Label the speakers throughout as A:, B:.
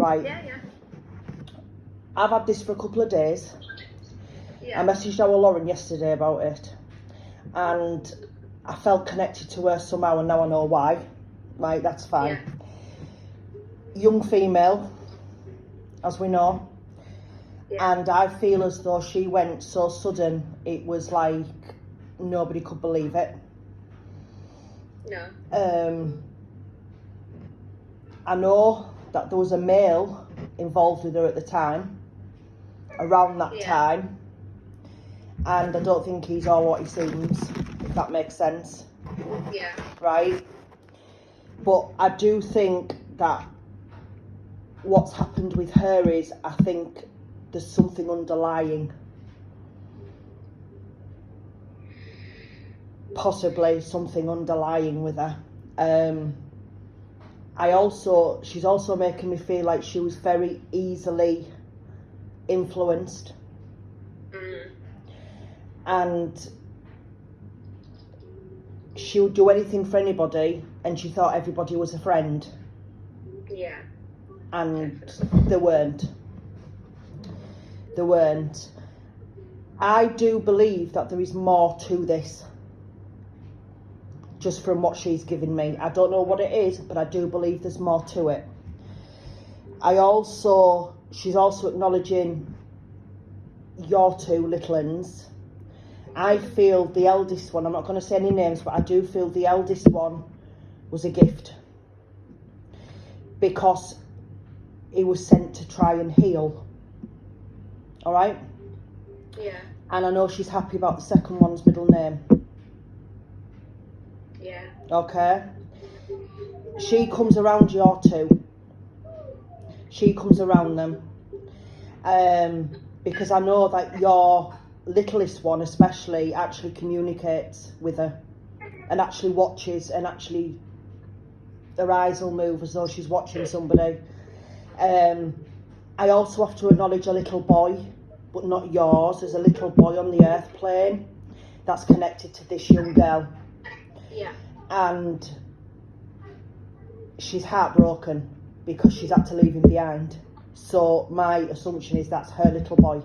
A: Right.
B: Yeah.
A: I've had this for a couple of days.
B: Yeah.
A: I messaged our Lauren yesterday about it, and I felt connected to her somehow, and now I know why. Right, that's fine.
B: Yeah.
A: Young female, as we know.
B: Yeah.
A: And I feel as though she went so sudden, it was like nobody could believe it.
B: No.
A: I know that there was a male involved with her at the time, around that time, and I don't think he's all what he seems, if that makes sense.
B: Yeah.
A: Right? But I do think that what's happened with her is, I think there's something underlying. Possibly something underlying with her. She's also making me feel like she was very easily influenced. And she would do anything for anybody, and she thought everybody was a friend.
B: Yeah.
A: And they weren't. I do believe that there is more to this, just from what she's given me. I don't know what it is, but I do believe there's more to it. She's also acknowledging your two little uns. I feel the eldest one, I'm not going to say any names, but I do feel the eldest one was a gift, because he was sent to try and heal. All right?
B: Yeah.
A: And I know she's happy about the second one's middle name.
B: Yeah.
A: Okay? She comes around your two. She comes around them. Because I know that your littlest one especially actually communicates with her, and actually watches, and actually her eyes will move as though she's watching somebody. I also have to acknowledge a little boy, but not yours. There's a little boy on the earth plane that's connected to this young girl.
B: Yeah.
A: And she's heartbroken because she's had to leave him behind. So my assumption is that's her little boy.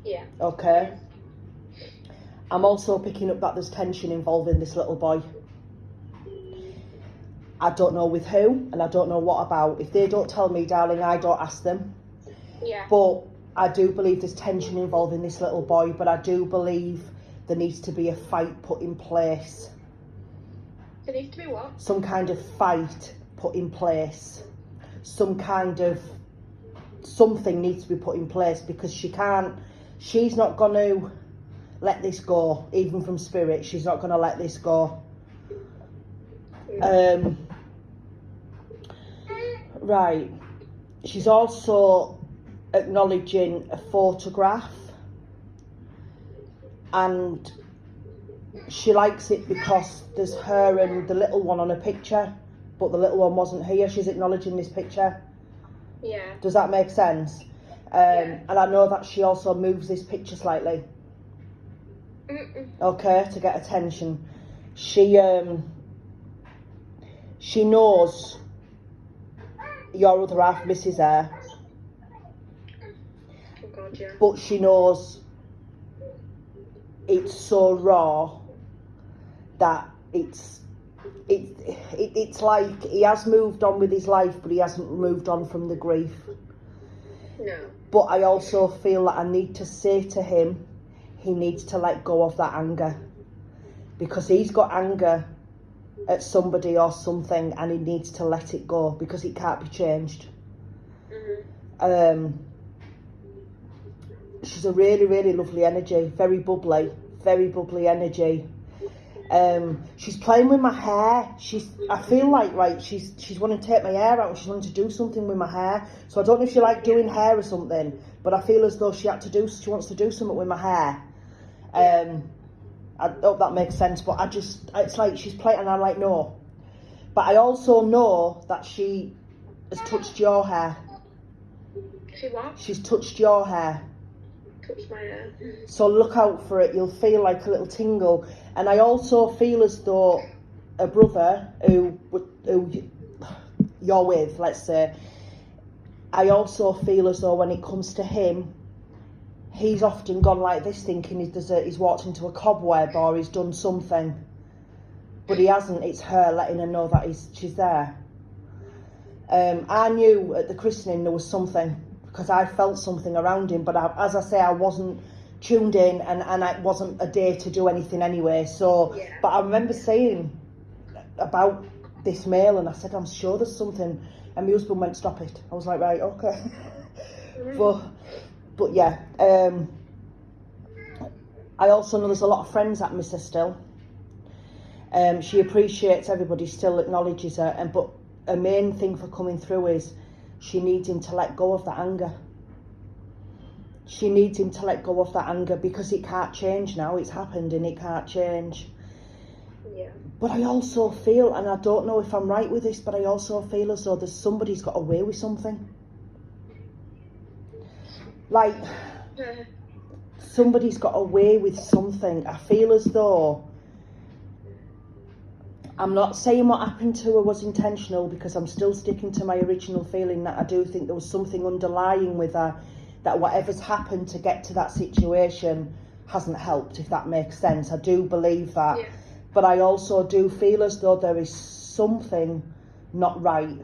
B: Yeah.
A: Okay? I'm also picking up that there's tension involving this little boy. I don't know with who, and I don't know what about. If they don't tell me, darling, I don't ask them.
B: Yeah.
A: But I do believe there's tension involving this little boy, but I do believe there needs to be a fight put in place.
B: There needs to be what?
A: Some kind of fight put in place. Something needs to be put in place, because she's not going to let this go, even from spirit. She's not going to let this go. Right. She's also acknowledging a photograph, and she likes it because there's her and the little one on a picture, but the little one wasn't here. She's acknowledging this picture.
B: Yeah.
A: Does that make sense?
B: Yeah.
A: And I know that she also moves this picture slightly. Okay, to get attention. She knows your other half misses her.
B: Oh God, yeah.
A: But she knows it's so raw that it's like he has moved on with his life, but he hasn't moved on from the grief.
B: No.
A: But I also feel that I need to say to him, he needs to let go of that anger, because he's got anger at somebody or something, and he needs to let it go, because it can't be changed. She's a really, really lovely energy, very bubbly energy. She's playing with my hair. I feel like she's wanting to take my hair out, and she's wanting to do something with my hair. So I don't know if she liked doing hair or something, but I feel as though she wants to do something with my hair. I hope that makes sense, but it's like she's playing, and I'm like, no. But I also know that she has touched your hair.
B: She what?
A: She's touched your hair.
B: Touched my hair.
A: So look out for it. You'll feel like a little tingle. And I also feel as though a brother who you're with, let's say, I also feel as though when it comes to him, he's often gone like this, thinking he's walked into a cobweb or he's done something, but he hasn't. It's her letting her know that she's there. I knew at the christening there was something, because I felt something around him, but as I say, I wasn't tuned in, and it wasn't a day to do anything anyway. So,
B: Yeah.
A: but I remember saying about this male, and I said, I'm sure there's something, and my husband went, stop it. I was like, right, okay. But yeah, I also know there's a lot of friends that miss her still. She appreciates everybody, still acknowledges her, but a main thing for coming through is she needs him to let go of that anger. She needs him to let go of that anger, because it can't change now. It's happened and it can't change.
B: Yeah.
A: But I also feel, and I don't know if I'm right with this, but I also feel as though somebody's got away with something. Like, somebody's got away with something. I feel as though, I'm not saying what happened to her was intentional, because I'm still sticking to my original feeling that I do think there was something underlying with her, that whatever's happened to get to that situation hasn't helped, if that makes sense. I do believe that.
B: Yeah.
A: But I also do feel as though there is something not right.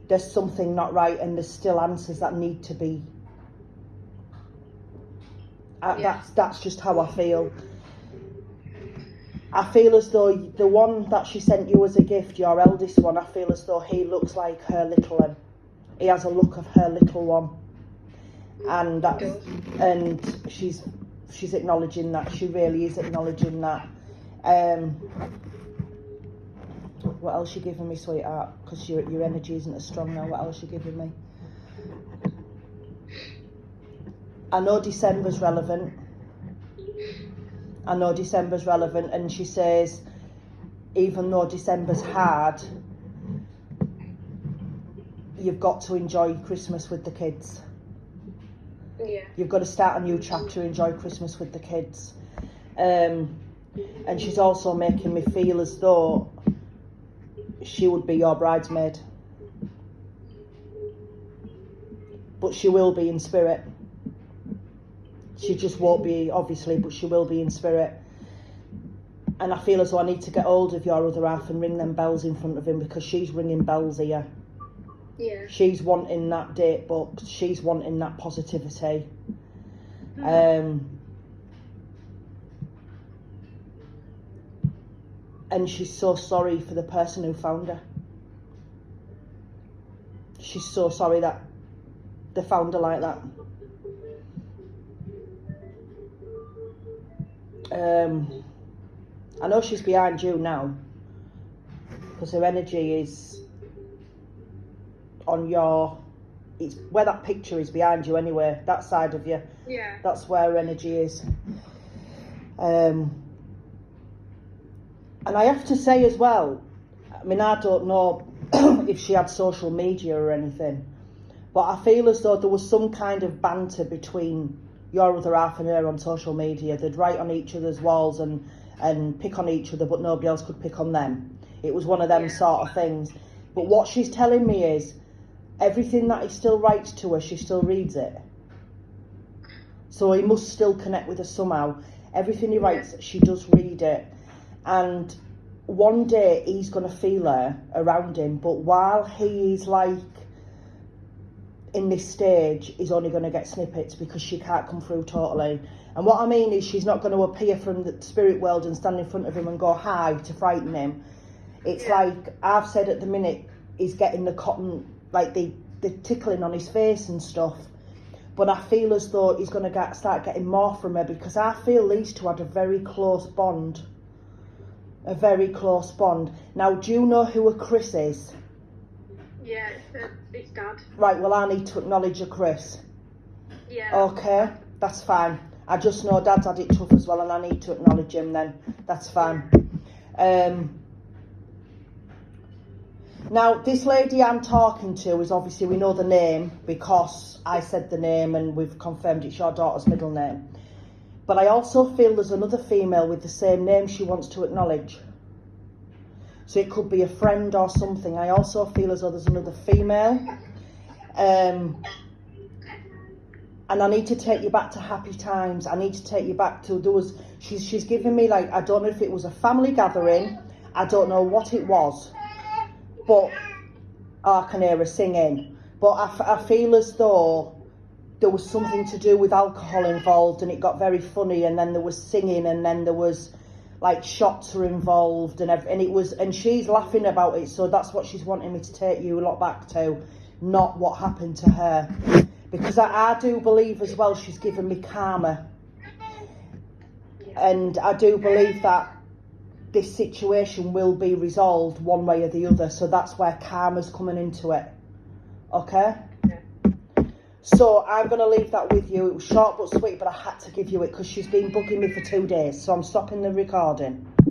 A: There's something not right, and there's still answers that need to be. That's just how I feel. I feel as though the one that she sent you as a gift, your eldest one, I feel as though he looks like her little one. He has a look of her little one. And she's acknowledging that. She really is acknowledging that. What else you giving me, sweetheart? Because your energy isn't as strong now. What else you giving me? I know December's relevant. And she says, even though December's hard, you've got to enjoy Christmas with the kids.
B: Yeah.
A: You've got to start a new chapter, enjoy Christmas with the kids. And she's also making me feel as though she would be your bridesmaid. But she will be in spirit. She just won't be, obviously, but she will be in spirit. And I feel as though I need to get hold of your other half and ring them bells in front of him, because she's ringing bells here.
B: Yeah.
A: She's wanting that date booked. She's wanting that positivity. And she's so sorry for the person who found her. She's so sorry that they found her like that. I know she's behind you now, because her energy is on your, it's where that picture is behind you anyway, that side of you.
B: Yeah.
A: That's where her energy is. And I have to say as well, I mean, I don't know if she had social media or anything, but I feel as though there was some kind of banter between your other half and her on social media. They'd write on each other's walls and pick on each other, but nobody else could pick on them. It was one of them sort of things. But what she's telling me is, everything that he still writes to her, she still reads it. So he must still connect with her somehow. Everything he writes, she does read it. And one day he's going to feel her around him, but while he is like in this stage, he's only going to get snippets, because she can't come through totally. And what I mean is, she's not going to appear from the spirit world and stand in front of him and go hi to frighten him. It's like I've said at the minute, he's getting the cotton, like the tickling on his face and stuff. But I feel as though he's going to start getting more from her, because I feel these two had a very close bond. A very close bond. Now, do you know who a Chris is?
B: Yeah, it's Dad.
A: Right, well, I need to acknowledge a Chris.
B: Yeah.
A: Okay, that's fine. I just know Dad's had it tough as well, and I need to acknowledge him then. That's fine. Now, this lady I'm talking to is, obviously, we know the name because I said the name and we've confirmed it's your daughter's middle name. But I also feel there's another female with the same name she wants to acknowledge. So it could be a friend or something. I also feel as though there's another female. And I need to take you back to happy times. I need to take you back to, she's given me, like, I don't know if it was a family gathering, I don't know what it was, but I can hear her singing. But I feel as though there was something to do with alcohol involved, and it got very funny, and then there was singing, and then there was, like, shots were involved, and she's laughing about it, so that's what she's wanting me to take you a lot back to, not what happened to her. Because I do believe as well she's given me karma. And I do believe that this situation will be resolved one way or the other. So that's where karma's coming into it. Okay? So I'm going to leave that with you. It was short but sweet, but I had to give you it because she's been bugging me for 2 days. So I'm stopping the recording.